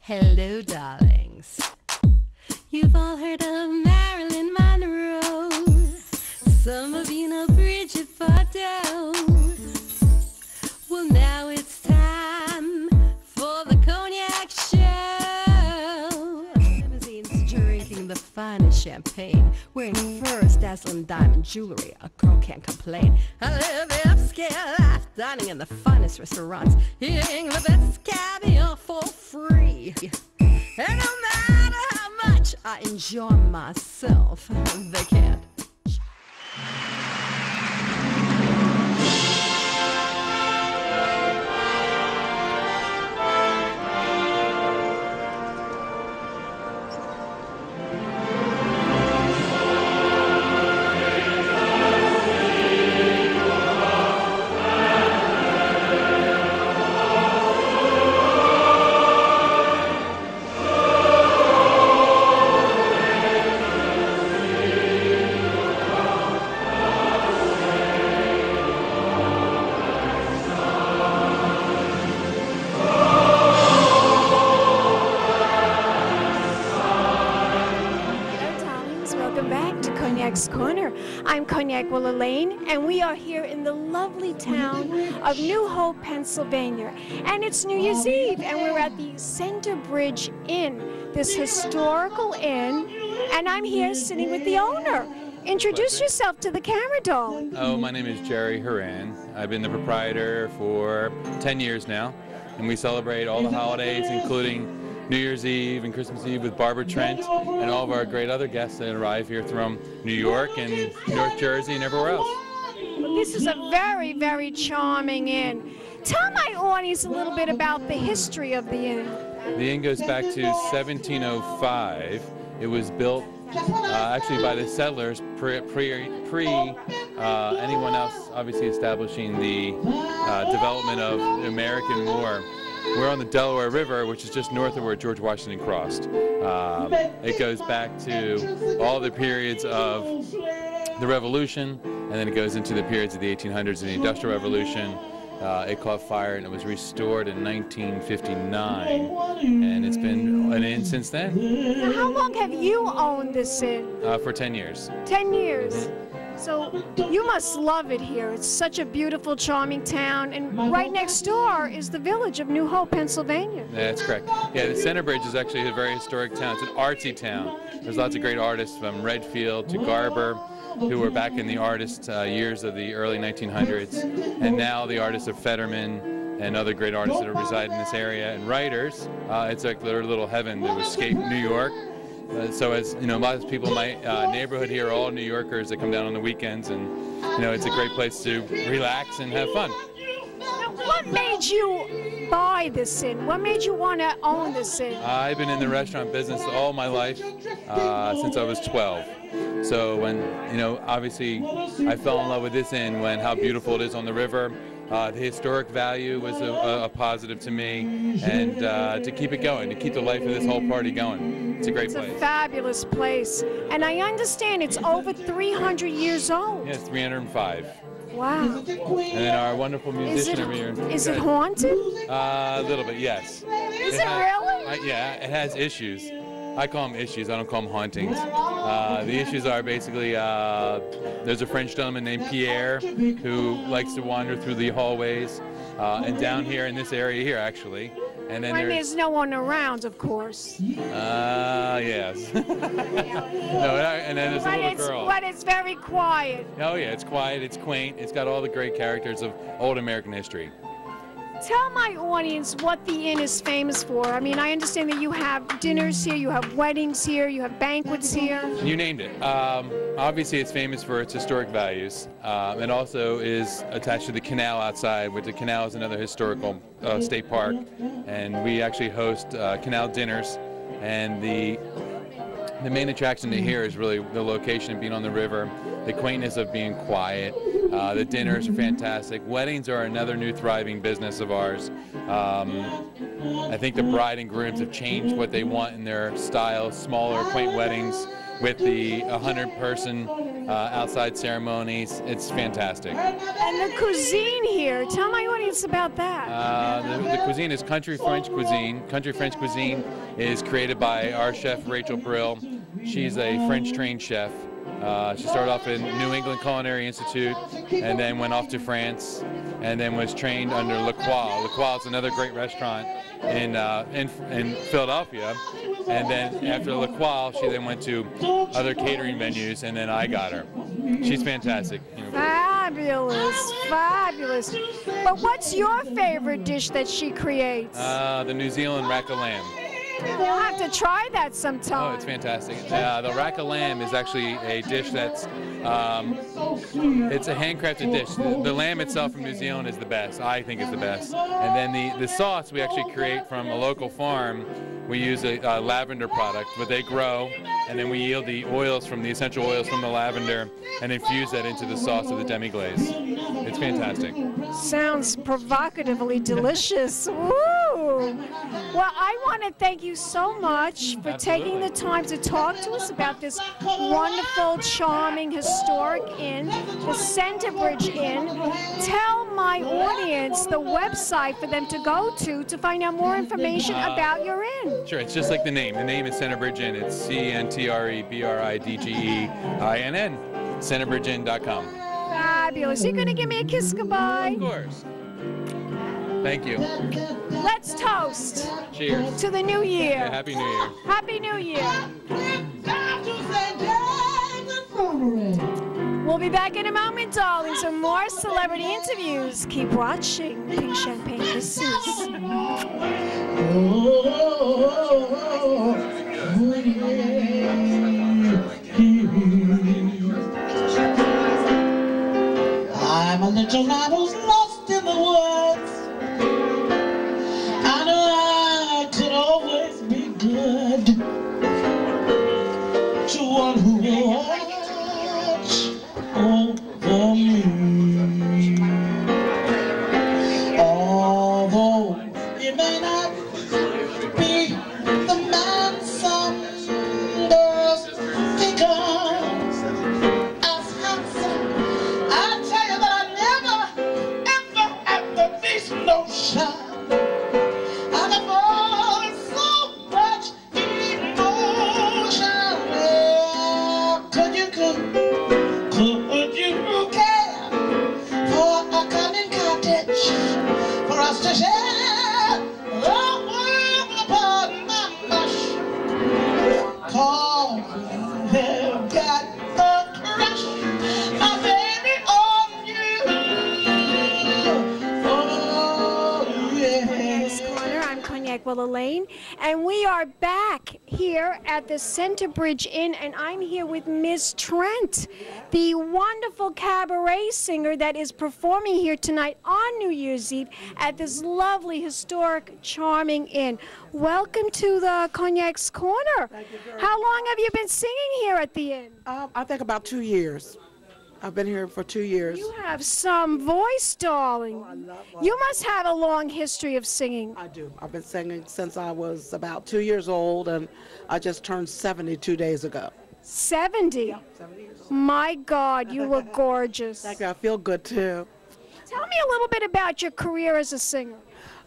Hello, darlings. You've all heard of Marilyn Monroe. Some of you know Bridget Bardot. Well, now it's time for the Cognac Show. Limousines drinking the finest champagne, wearing furs, dazzling diamond jewelry. A girl can't complain. I live the upscale life, dining in the finest restaurants, eating the best caviar for free. And no matter how much I enjoy myself, they can't. Corner. I'm Cognac Wellerlane, and we are here in the lovely town of New Hope, Pennsylvania. And it's New Year's Eve, and we're at the Center Bridge Inn, this historical inn, and I'm here sitting with the owner. Introduce yourself to the camera, doll. Oh, my name is Horan. I've been the proprietor for 10 years now, and we celebrate all the holidays, including New Year's Eve and Christmas Eve with Barbara Trent and all of our great other guests that arrive here from New York and North Jersey and everywhere else. Well, this is a very, very charming inn. Tell my audience a little bit about the history of the inn. The inn goes back to 1705. It was built actually by the settlers pre anyone else obviously establishing the development of the American War. We're on the Delaware River, which is just north of where George Washington crossed. It goes back to all the periods of the Revolution, and then it goes into the periods of the 1800s and the Industrial Revolution. It caught fire and it was restored in 1959, and it's been an inn since then. Now, how long have you owned this inn? For 10 years. 10 years. So you must love it here. It's such a beautiful, charming town, and right next door is the village of New Hope, Pennsylvania. That's correct. Yeah, the Center Bridge is actually a very historic town. It's an artsy town. There's lots of great artists from Redfield to Garber, who were back in the artist years of the early 1900s, and now the artists of Fetterman and other great artists that reside in this area, and writers. It's like their little heaven to escape New York. So as you know, lots of people in my neighborhood here are all New Yorkers that come down on the weekends, and you know, it's a great place to relax and have fun. Now, what made you buy this inn? What made you want to own this inn? I've been in the restaurant business all my life, since I was 12. So when, you know, obviously I fell in love with this inn when how beautiful it is on the river. The historic value was a positive to me, and to keep it going, to keep the life of this whole party going. It's a great place. It's a fabulous place. And I understand it's over 300 years old. Yes, 305. Wow. And then our wonderful musician over here. Is it haunted? A little bit, yes. Is it really? Yeah, it has issues. I call them issues, I don't call them hauntings. The issues are basically, there's a French gentleman named Pierre who likes to wander through the hallways, and down here in this area here, actually. And then there's no one around, of course. Yes. No, and then there's a little girl. But it's very quiet. Oh yeah, it's quiet, it's quaint, it's got all the great characters of old American history. Tell my audience what the inn is famous for. I mean, I understand that you have dinners here, you have weddings here, you have banquets here. You named it. Obviously, it's famous for its historic values. It also is attached to the canal outside, which the canal is another historical state park. And we actually host canal dinners. And the main attraction to here is really the location of being on the river, the quaintness of being quiet. The dinners are fantastic. Weddings are another new thriving business of ours. I think the bride and grooms have changed what they want in their style, smaller, quaint weddings with the 100-person outside ceremonies. It's fantastic. And the cuisine here, tell my audience about that. The cuisine is country French cuisine. Country French cuisine is created by our chef, Rachel Brill. She's a French-trained chef. She started off in New England Culinary Institute and then went off to France and then was trained under Le Croix. Le Croix is another great restaurant in Philadelphia. And then after Le Croix, she then went to other catering venues, and then I got her. She's fantastic. Fabulous, fabulous. But what's your favorite dish that she creates? The New Zealand rack of lamb. You'll have to try that sometime. Oh, it's fantastic. The rack of lamb is actually a dish that's, it's a handcrafted dish. The lamb itself from New Zealand is the best. I think is the best. And then the sauce we actually create from a local farm. We use a lavender product, but they grow, and then we yield the oils from the essential oils from the lavender and infuse that into the sauce of the demi-glace. It's fantastic. Sounds provocatively delicious. Woo! Well, I want to thank you so much for taking the time to talk to us about this wonderful, charming, historic inn, the Centerbridge Inn. Tell my audience the website for them to go to find out more information about your inn. Sure, it's just like the name. The name is Centerbridge Inn. It's CENTREBRIDGEINN. Centerbridgeinn.com. Fabulous. You're going to give me a kiss goodbye? Of course. Thank you. Let's toast. Cheers. To the new year. Yeah, Happy New Year. Happy New Year. We'll be back in a moment, darlings, for more celebrity interviews. Keep watching Pink Champagne Kisses. I'm a little lad who's lost in the woods. I know I could always be good to one who watch over me. Although he may not be the man some girls think of as handsome, I tell you that I never, ever, ever faced no shine. I got more so much emotion. Could you care for a cunning cottage for us to share the world upon my mush? 'Cause they've got a crush, my baby, on you. Oh, This yeah. corner, I'm Cognac Wellerlane, and we are back here at the Centerbridge Inn, and I'm here with Miss Trent, the wonderful cabaret singer that is performing here tonight on New Year's Eve at this lovely, historic, charming inn. Welcome to the Cognac's Corner. How long have you been singing here at the inn? I think about 2 years. I've been here for 2 years. You have some voice, darling. I love You must have a long history of singing. I do. I've been singing since I was about 2 years old, and I just turned 70 2 days ago. 70? 70 years old. My God, you look gorgeous. Thank you. I feel good too. Tell me a little bit about your career as a singer.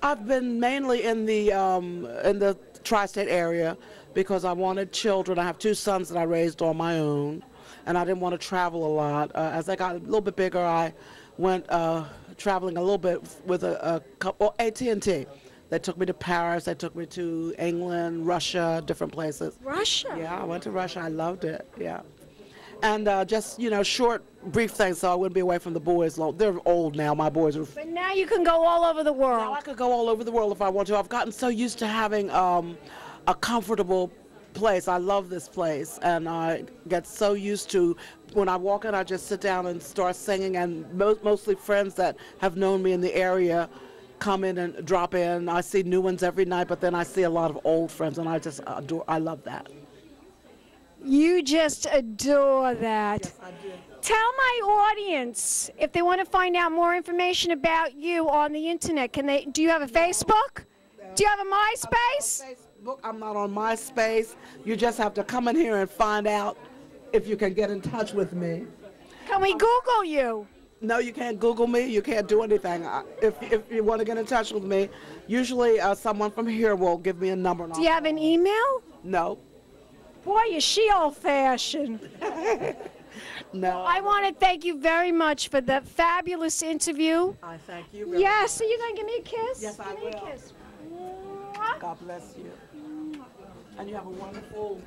I've been mainly in the tri-state area because I wanted children. I have 2 sons that I raised on my own, and I didn't want to travel a lot. As I got a little bit bigger, I went traveling a little bit with a couple, AT&T. They took me to Paris, they took me to England, Russia, different places. Russia? Yeah, I went to Russia, I loved it, yeah. And just, short, brief things so I wouldn't be away from the boys long. They're old now, my boys are. But now you can go all over the Now world. I could go all over the world if I want to. I've gotten so used to having a comfortable place. I love this place, and I get so used to when I walk in, I just sit down and start singing, and mostly friends that have known me in the area come in and drop in. I see new ones every night, but then I see a lot of old friends, and I just adore, I love that. You just adore that. Yes, I do. Tell my audience if they want to find out more information about you on the internet. Do you have a Facebook? Do you have a MySpace? Facebook, I'm not on MySpace. You just have to come in here and find out if you can get in touch with me. Can we Google you? No, you can't Google me. You can't do anything. If you want to get in touch with me, usually someone from here will give me a number. And Do you have an email? No. Boy, is she old-fashioned. No. I want to thank you very much for the fabulous interview. I thank you. Very Yes, so you're going to give me a kiss? Yes, I Give me will. a kiss. God bless you. And you have a wonderful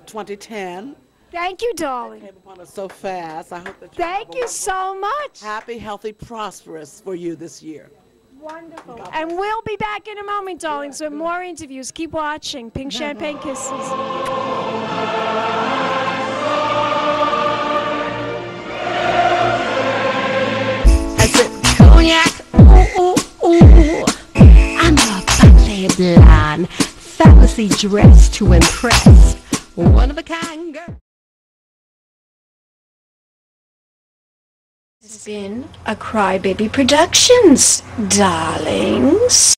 2010. Thank you, darling. Came upon us so fast. I hope that you Thank you so much. happy, healthy, prosperous for you this year. Wonderful. And we'll be back in a moment, darlings, with more interviews. Keep watching. Pink Champagne Kisses. I said, cognac, ooh, ooh, ooh. I'm a bubbly blonde, fallacy dressed to impress. One of a kind girl. This has been a Crybaby Productions, darlings.